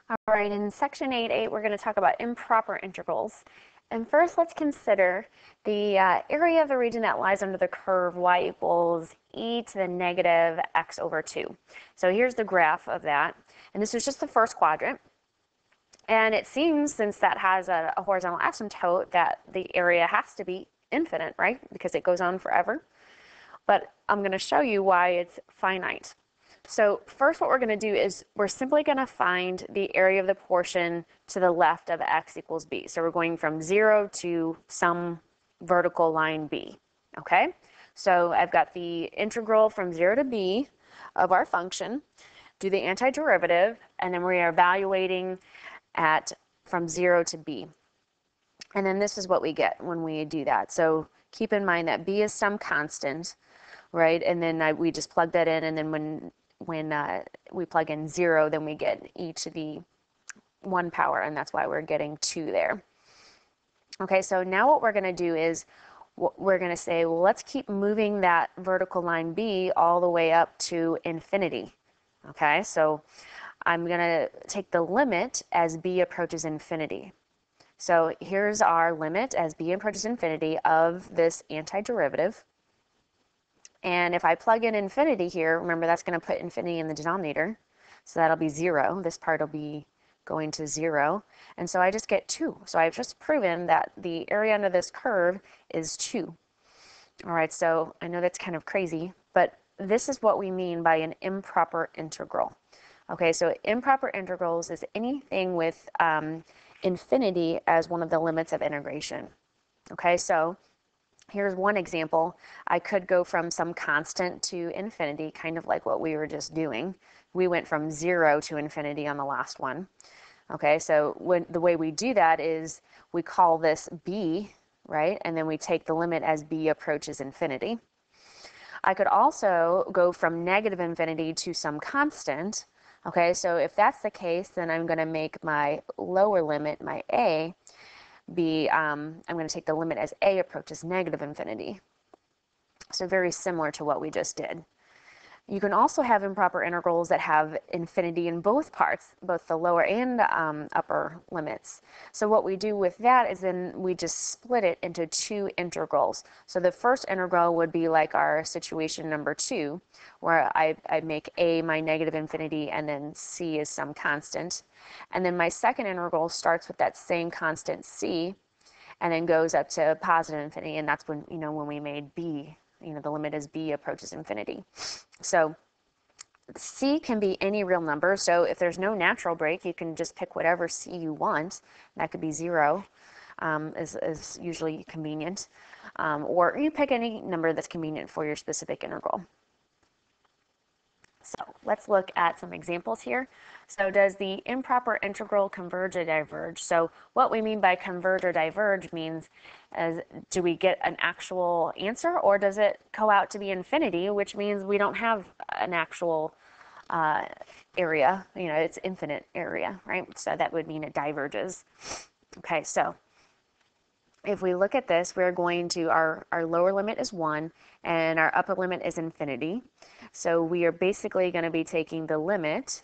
All right, in section 8.8, we're going to talk about improper integrals. And first, let's consider the area of the region that lies under the curve y equals e to the negative x over 2. So here's the graph of that. And this is just the first quadrant. And it seems, since that has a horizontal asymptote, that the area has to be infinite, right? Because it goes on forever. But I'm going to show you why it's finite. So first what we're going to do is we're simply going to find the area of the portion to the left of x equals b. So we're going from 0 to some vertical line b, okay? So I've got the integral from 0 to b of our function, do the antiderivative, and then we are evaluating at from 0 to b. And then this is what we get when we do that. So keep in mind that b is some constant, right? And then we just plug that in, and then when we plug in 0, then we get e to the 1 power, and that's why we're getting 2 there. Okay, so now what we're going to do is we're going to say, well, let's keep moving that vertical line b all the way up to infinity. Okay, so I'm going to take the limit as b approaches infinity. So here's our limit as b approaches infinity of this antiderivative. And if I plug in infinity here, remember that's going to put infinity in the denominator. So that'll be 0. This part will be going to 0. And so I just get 2. So I've just proven that the area under this curve is 2. All right, so I know that's kind of crazy, but this is what we mean by an improper integral. Okay, so improper integrals is anything with infinity as one of the limits of integration. Okay, so here's one example. I could go from some constant to infinity, kind of like what we were just doing. We went from 0 to infinity on the last one. Okay, so the way we do that is we call this b, right? And then we take the limit as b approaches infinity. I could also go from negative infinity to some constant. Okay, so if that's the case, then I'm going to make my lower limit, my a, be, I'm going to take the limit as a approaches negative infinity. So very similar to what we just did. You can also have improper integrals that have infinity in both parts, both the lower and upper limits. So what we do with that is then we just split it into two integrals. So the first integral would be like our situation number 2, where I make a my negative infinity and then c is some constant. And then my second integral starts with that same constant c and then goes up to positive infinity, and that's when, when we made b, the limit as b approaches infinity. So c can be any real number. So if there's no natural break, you can just pick whatever c you want. That could be 0, is usually convenient. Or you pick any number that's convenient for your specific integral. So let's look at some examples here. So does the improper integral converge or diverge? So what we mean by converge or diverge means do we get an actual answer, or does it go out to be infinity, which means we don't have an actual area, it's infinite area, right? So that would mean it diverges. Okay, so if we look at this, we're going to, our lower limit is 1 and our upper limit is infinity. So we are basically going to be taking the limit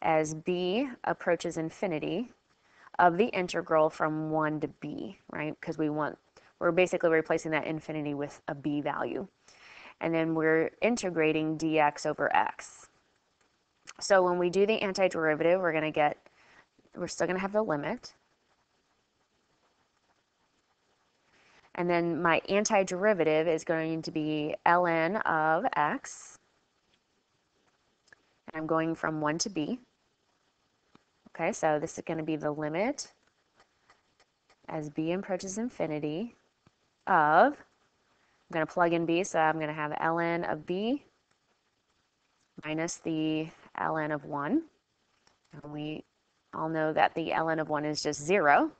as b approaches infinity of the integral from 1 to b, right? Because we're basically replacing that infinity with a b value. And then we're integrating dx over x. So when we do the antiderivative, we're still going to have the limit. And then my antiderivative is going to be ln of x. And I'm going from 1 to b. Okay, so this is going to be the limit as b approaches infinity of, I'm going to plug in b, so I'm going to have ln of b minus the ln of 1. And we all know that the ln of 1 is just 0.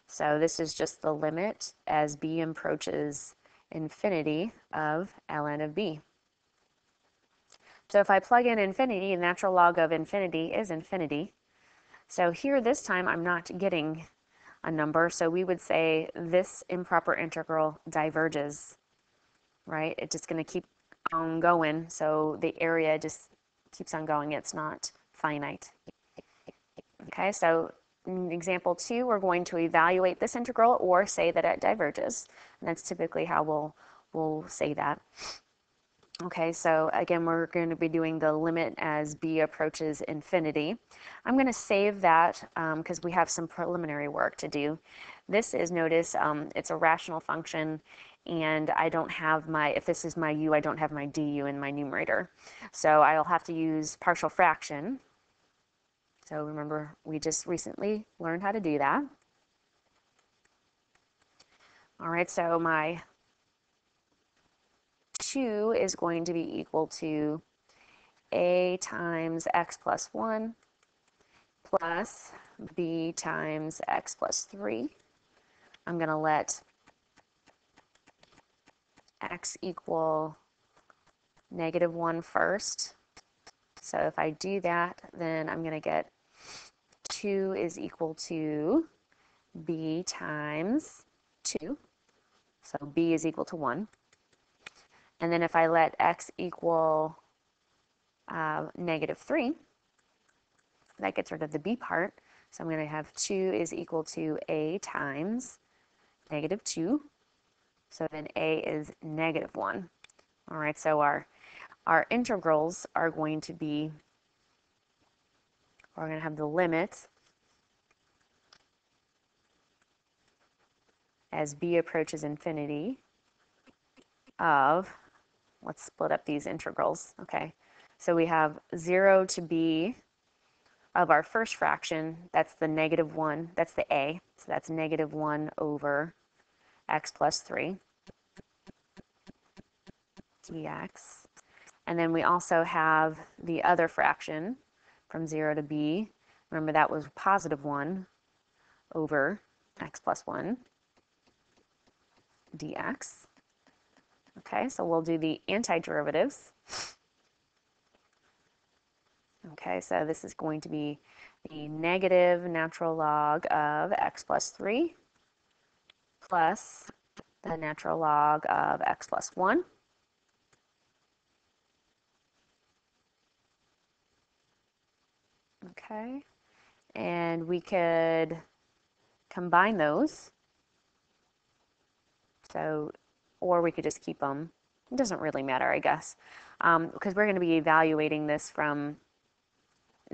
So this is just the limit as b approaches infinity of ln of b. So if I plug in infinity, the natural log of infinity is infinity. So here this time I'm not getting a number, so we would say this improper integral diverges, right? It's just going to keep on going, so the area just keeps on going. It's not finite. Okay, so in example 2, we're going to evaluate this integral or say that it diverges. And that's typically how we'll say that. Okay, so again, we're going to be doing the limit as b approaches infinity. I'm going to save that because we have some preliminary work to do. This is, notice, it's a rational function, and I don't have my, if this is my u, I don't have my du in my numerator. So I'll have to use partial fraction. So remember, we just recently learned how to do that. All right, so my 2 is going to be equal to a times x plus 1 plus b times x plus 3. I'm going to let x equal -1 first. So if I do that, then I'm going to get 2 is equal to b times 2. So b is equal to 1. And then if I let x equal -3, that gets rid of the b part. So I'm going to have 2 is equal to a times -2. So then a is -1. All right, so our integrals are going to be, we're going to have the limit as b approaches infinity of, let's split up these integrals. Okay, so we have 0 to b of our first fraction, that's the -1, that's the a, so that's -1 over x plus 3 dx. And then we also have the other fraction from 0 to b. Remember, that was +1 over x plus 1 dx. Okay, so we'll do the antiderivatives. Okay, so this is going to be the negative natural log of x plus 3 plus the natural log of x plus 1. Okay, and we could combine those. So, or we could just keep them. It doesn't really matter, I guess, because we're going to be evaluating this from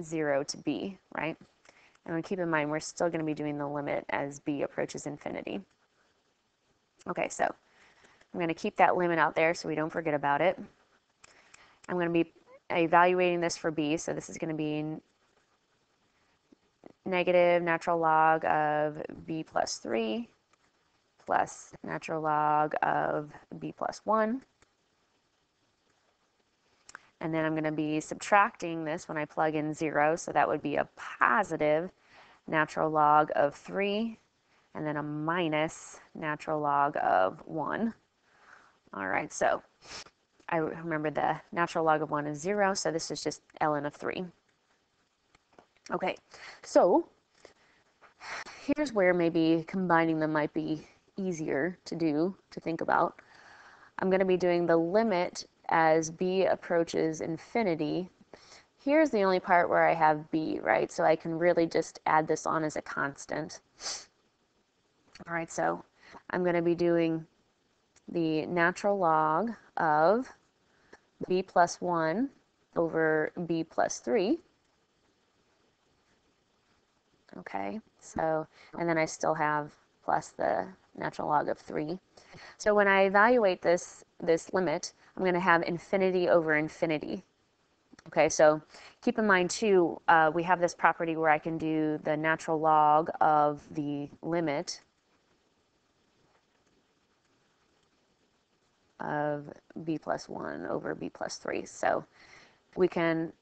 0 to b, right? And keep in mind, we're still going to be doing the limit as b approaches infinity. Okay, so I'm going to keep that limit out there so we don't forget about it. I'm going to be evaluating this for b, so this is going to be negative natural log of b plus 3 plus natural log of b plus 1. And then I'm going to be subtracting this when I plug in 0, so that would be a positive natural log of 3, and then a minus natural log of 1. All right, so I remember the natural log of 1 is 0, so this is just ln of 3. Okay, so here's where maybe combining them might be easier to do, to think about. I'm going to be doing the limit as b approaches infinity. Here's the only part where I have b, right? So I can really just add this on as a constant. All right, so I'm going to be doing the natural log of b plus 1 over b plus 3. Okay, so, and then I still have plus the natural log of 3. So when I evaluate this limit, I'm going to have infinity over infinity. Okay, so keep in mind too, we have this property where I can do the natural log of the limit of b plus 1 over b plus 3. So we can,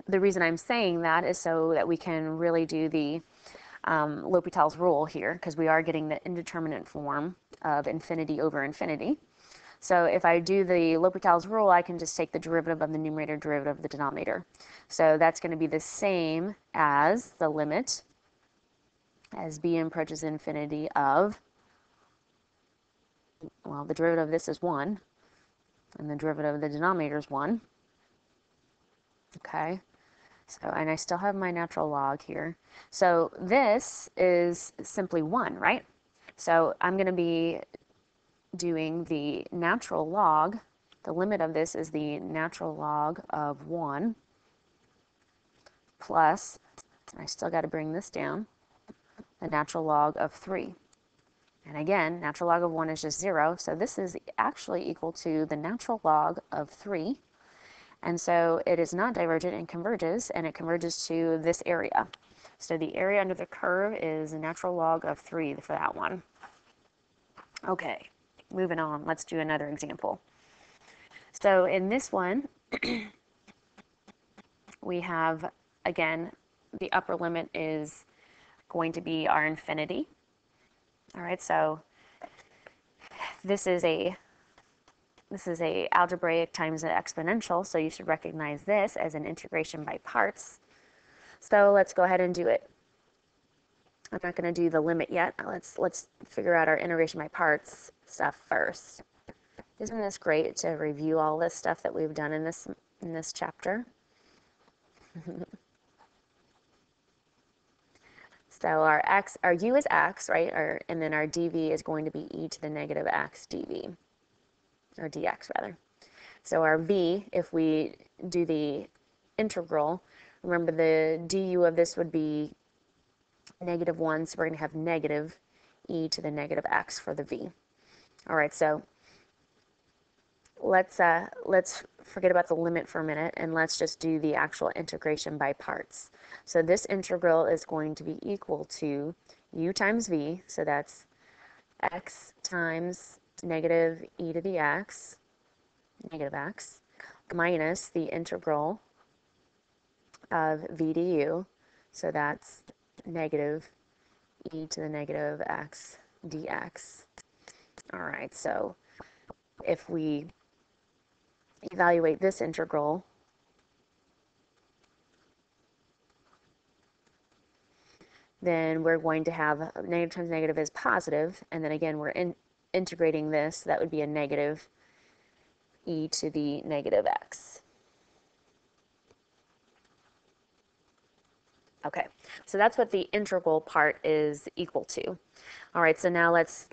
the reason I'm saying that is so that we can really do the L'Hopital's rule here, because we are getting the indeterminate form of infinity over infinity. So if I do the L'Hopital's rule, I can just take the derivative of the numerator, derivative of the denominator. So that's going to be the same as the limit as b approaches infinity of, well, the derivative of this is 1, and the derivative of the denominator is 1. Okay, So, and I still have my natural log here. So this is simply 1, right? So I'm going to be doing the natural log. The limit of this is the natural log of 1 plus, I still got to bring this down, the natural log of 3. And again, natural log of 1 is just 0, so this is actually equal to the natural log of 3. And so it is not divergent and converges, and it converges to this area. So the area under the curve is a natural log of 3 for that one. Okay, moving on, let's do another example. So in this one, we have, again, the upper limit is going to be our infinity. All right, so this is a algebraic times an exponential, so you should recognize this as an integration by parts. So let's go ahead and do it. I'm not going to do the limit yet. Let's figure out our integration by parts stuff first. Isn't this great to review all this stuff that we've done in this chapter? So our u is x, right? And then our dv is going to be e to the negative x dv, or dx rather. So our v, if we do the integral, remember the du of this would be -1, so we're going to have negative e to the negative x for the v. All right, so let's forget about the limit for a minute, and let's just do the actual integration by parts. So this integral is going to be equal to u times v, so that's x times negative e to the x, negative x, minus the integral of v du, so that's negative e to the negative x dx. All right, so if we evaluate this integral, then we're going to have negative times negative is positive, and then again we're integrating this, so that would be a negative e to the negative x. Okay, so that's what the integral part is equal to. All right, so now let's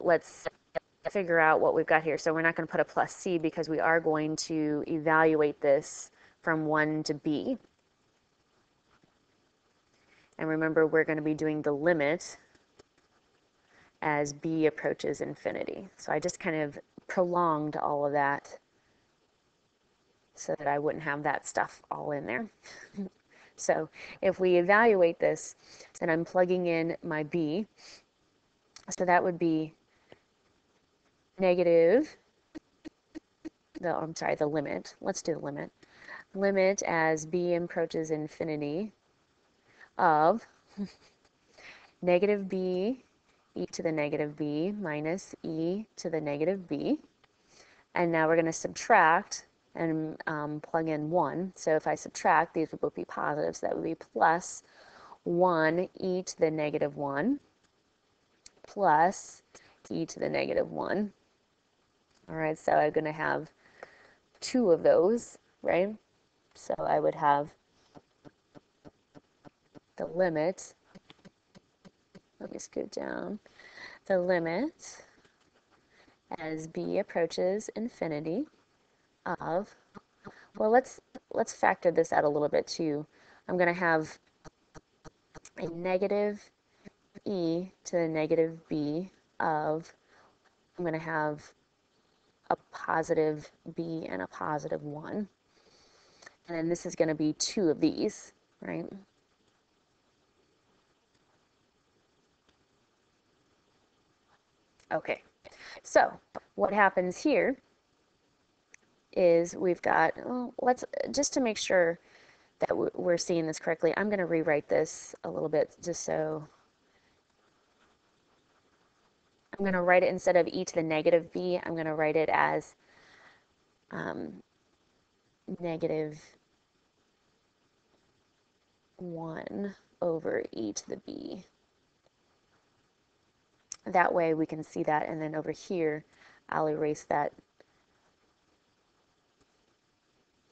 figure out what we've got here. So we're not going to put a plus c because we are going to evaluate this from 1 to b. And remember, we're going to be doing the limit as b approaches infinity. So I just kind of prolonged all of that so that I wouldn't have that stuff all in there. So if we evaluate this, then I'm plugging in my b. So that would be negative, the limit. Let's do the limit. Limit as b approaches infinity of negative b e to the negative b minus e to the negative b. And now we're going to subtract and plug in 1. So if I subtract, these would both be positives. So that would be plus 1 e to the negative 1 plus e to the negative 1. All right, so I'm going to have 2 of those, right? So I would have the limit, let me scoot down, the limit as b approaches infinity of, well, let's factor this out a little bit too. I'm going to have a negative e to the negative b of, I'm going to have a positive b and a positive 1. And then this is going to be 2 of these, right? Okay, so what happens here is we've got, well, let's, just to make sure that we're seeing this correctly, I'm going to rewrite this a little bit just so, I'm going to write it instead of e to the negative b, I'm going to write it as negative 1 over e to the b. That way we can see that, and then over here I'll erase that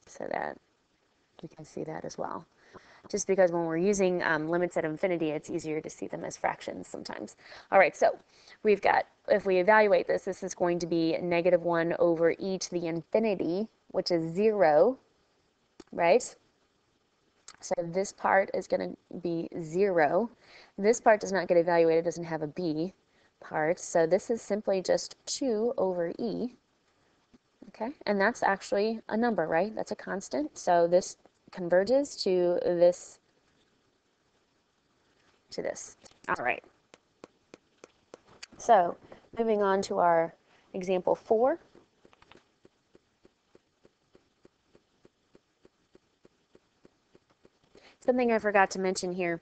so that we can see that as well. just because when we're using limits at infinity, it's easier to see them as fractions sometimes. All right, so we've got, if we evaluate this, this is going to be negative 1 over e to the infinity, which is 0, right? So this part is going to be 0. This part does not get evaluated, doesn't have a b part, so this is simply just 2 over e. Okay, and that's actually a number, right? That's a constant, so this converges to this. All right. So moving on to our example 4. Something I forgot to mention here,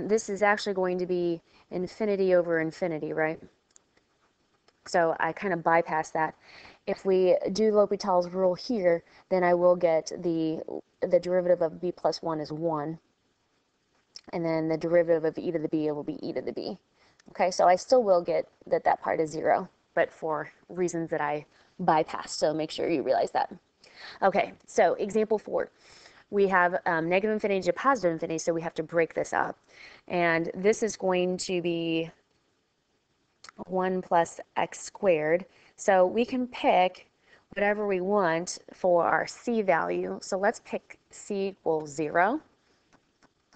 this is actually going to be infinity over infinity, right? So I kind of bypass that. If we do L'Hopital's rule here, then I will get the derivative of b plus 1 is 1. And then the derivative of e to the b will be e to the b. Okay, so I still will get that part is 0, but for reasons that I bypassed, so make sure you realize that. Okay, so example 4. We have negative infinity to positive infinity, so we have to break this up. And this is going to be 1 plus x squared. So we can pick whatever we want for our c value. So let's pick c equals 0.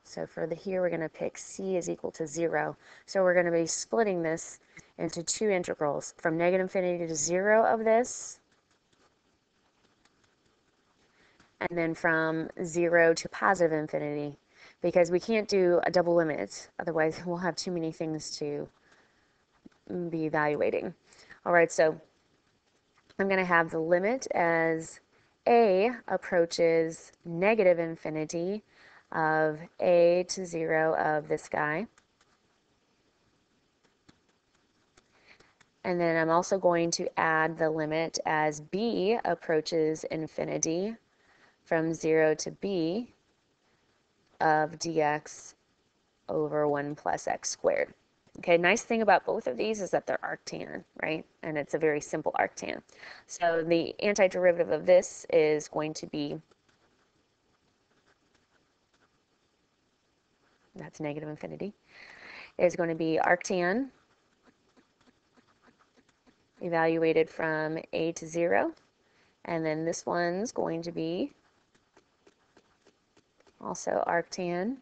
So for the here, we're going to pick c is equal to 0. So we're going to be splitting this into 2 integrals, from negative infinity to 0 of this, and then from 0 to positive infinity, because we can't do a double limit, otherwise we'll have too many things to be evaluating. All right, so I'm going to have the limit as a approaches negative infinity of a to 0 of this guy. And then I'm also going to add the limit as b approaches infinity from 0 to b of dx over 1 plus x squared. Okay, nice thing about both of these is that they're arctan, right? And it's a very simple arctan. So the antiderivative of this is going to be, that's negative infinity, is going to be arctan evaluated from a to 0. And then this one's going to be also arctan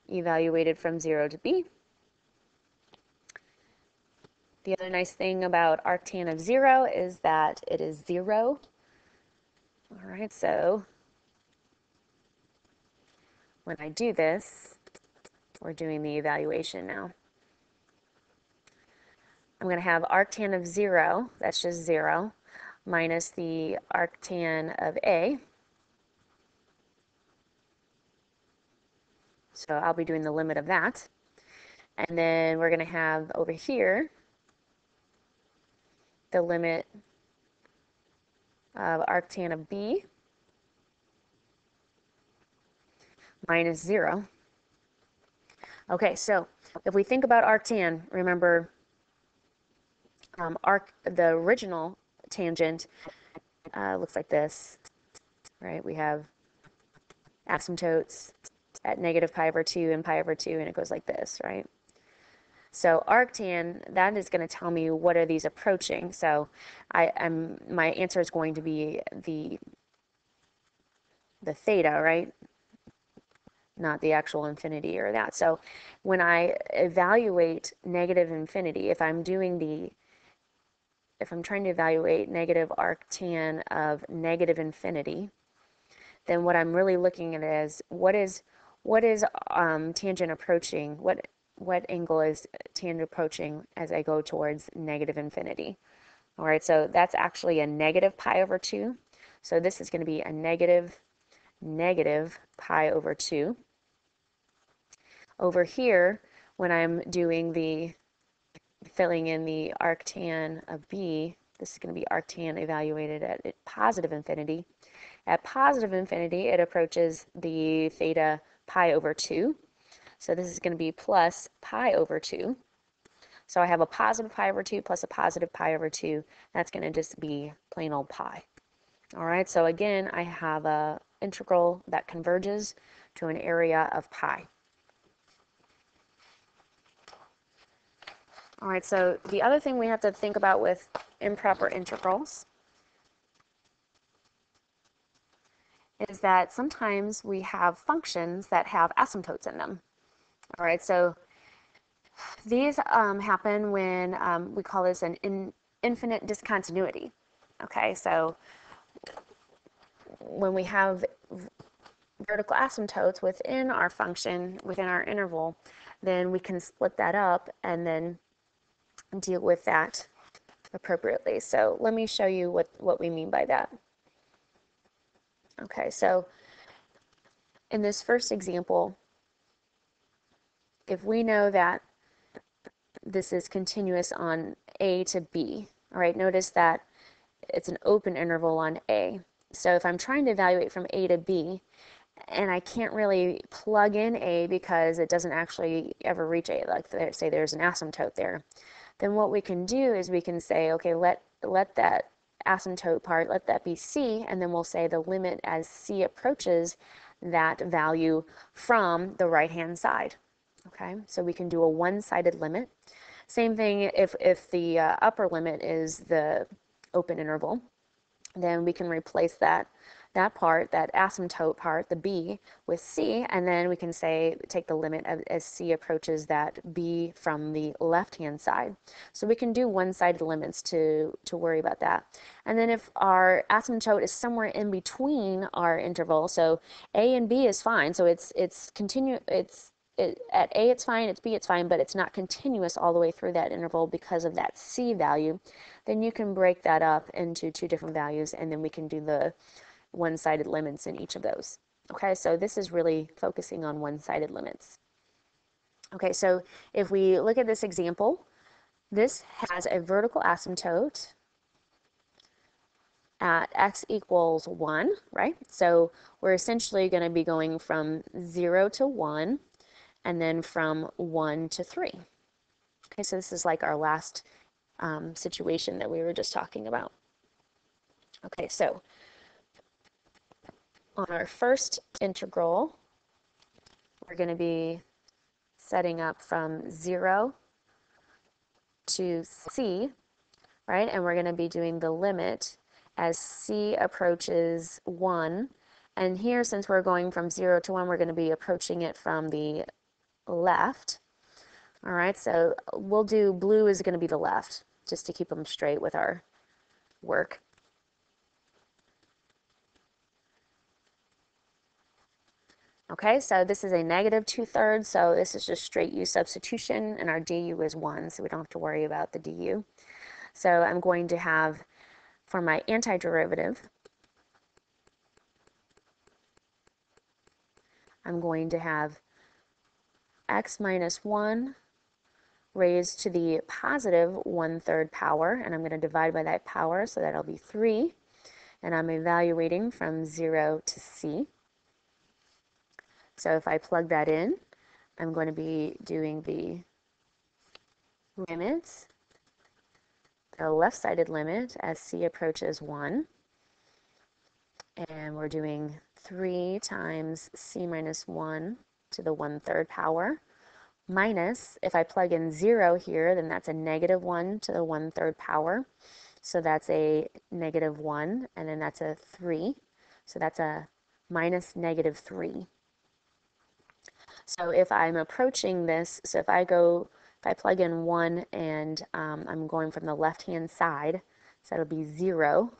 evaluated from 0 to b. The other nice thing about arctan of 0 is that it is 0. All right, so when I do this, we're doing the evaluation now. I'm going to have arctan of 0, that's just 0, minus the arctan of a. So I'll be doing the limit of that. And then we're going to have over here the limit of arctan of b minus 0. Okay, so if we think about arctan, remember the original tangent looks like this, right? We have asymptotes at negative pi over 2 and pi over 2, and it goes like this, right? So arctan, that is going to tell me what are these approaching. So my answer is going to be the theta, right? Not the actual infinity or that. So when I evaluate negative infinity, if I'm trying to evaluate negative arctan of negative infinity, then what I'm really looking at is what is tangent approaching, what angle is tangent approaching as I go towards negative infinity. All right, so that's actually a negative pi over 2. So this is going to be a negative pi over 2. Over here, when I'm doing filling in the arctan of b, this is going to be arctan evaluated at positive infinity. At positive infinity, it approaches the theta pi over 2. So this is going to be plus pi over 2. So I have a positive pi over 2 plus a positive pi over 2. That's going to just be plain old pi. All right, so again, I have a integral that converges to an area of pi. All right, so the other thing we have to think about with improper integrals is that sometimes we have functions that have asymptotes in them. All right, so these happen when we call this an infinite discontinuity. Okay, so when we have vertical asymptotes within our function, within our interval, then we can split that up and then deal with that appropriately. So let me show you what we mean by that. Okay, so in this first example, if we know that this is continuous on A to B, all right, notice that it's an open interval on A. So if I'm trying to evaluate from A to B, and I can't really plug in A because it doesn't actually ever reach A, like say there's an asymptote there, then what we can do is we can say, okay, let that asymptote part, let that be C, and then we'll say the limit as C approaches that value from the right-hand side. Okay, so we can do a one-sided limit. Same thing if the upper limit is the open interval, then we can replace that part, that asymptote part, the B, with C, and then we can say, take the limit as C approaches that B from the left-hand side. So we can do one-sided limits to worry about that. And then if our asymptote is somewhere in between our interval, so A and B is fine, so at A it's fine, at B it's fine, but it's not continuous all the way through that interval because of that C value, then you can break that up into two different values, and then we can do the one-sided limits in each of those. Okay, so this is really focusing on one-sided limits. Okay, so if we look at this example, this has a vertical asymptote at x equals 1, right? So we're essentially going to be going from 0 to 1, and then from 1 to 3. Okay, so this is like our last situation that we were just talking about. Okay, so on our first integral, we're going to be setting up from 0 to C, right? And we're going to be doing the limit as C approaches 1. And here, since we're going from 0 to 1, we're going to be approaching it from the left. All right, so we'll do blue is going to be the left, just to keep them straight with our work. Okay, so this is a negative 2/3, so this is just straight u substitution, and our du is 1, so we don't have to worry about the du. So I'm going to have, for my antiderivative, I'm going to have x minus 1 raised to the positive 1/3 power, and I'm going to divide by that power, so that'll be 3, and I'm evaluating from 0 to C. So if I plug that in, I'm going to be doing the limits, the left-sided limit as C approaches 1, and we're doing 3 times C minus 1 to the 1/3 power, minus, if I plug in 0 here, then that's a negative 1 to the 1/3 power. So that's a negative 1, and then that's a 3. So that's a minus negative 3. So if I'm approaching this, so if I plug in 1 and I'm going from the left-hand side, so that'll be 0.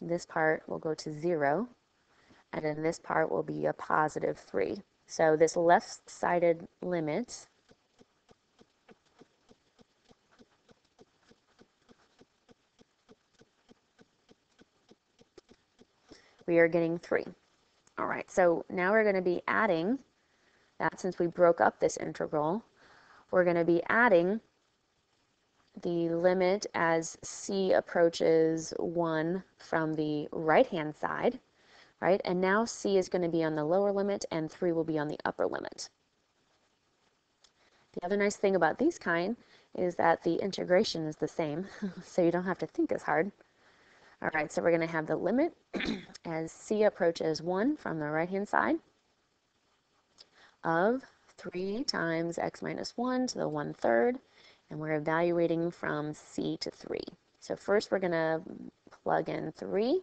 This part will go to 0, and then this part will be a positive 3. So this left-sided limit we are getting 3. All right, so now we're going to be adding that, since we broke up this integral, we're going to be adding the limit as C approaches 1 from the right-hand side, right? And now C is going to be on the lower limit and 3 will be on the upper limit. The other nice thing about these kind is that the integration is the same, so you don't have to think as hard. All right, so we're going to have the limit as c approaches 1 from the right-hand side of 3 times x minus 1 to the 1/3, and we're evaluating from c to 3. So first we're going to plug in 3.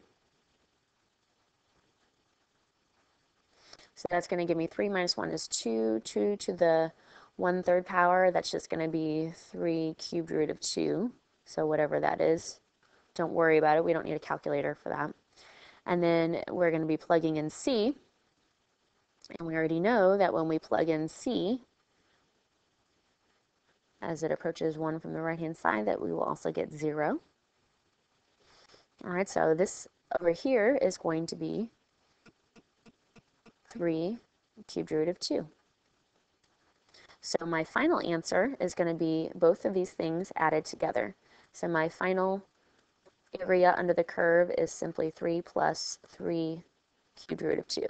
So that's going to give me 3 minus 1 is 2. 2 to the 1/3 power, that's just going to be 3 cubed root of 2. So whatever that is, don't worry about it. We don't need a calculator for that. And then we're going to be plugging in c. And we already know that when we plug in c, as it approaches 1 from the right-hand side, that we will also get 0. All right, so this over here is going to be 3 cubed root of 2. So my final answer is going to be both of these things added together. So my final area under the curve is simply 3 plus 3 cubed root of 2.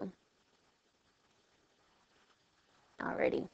Alrighty.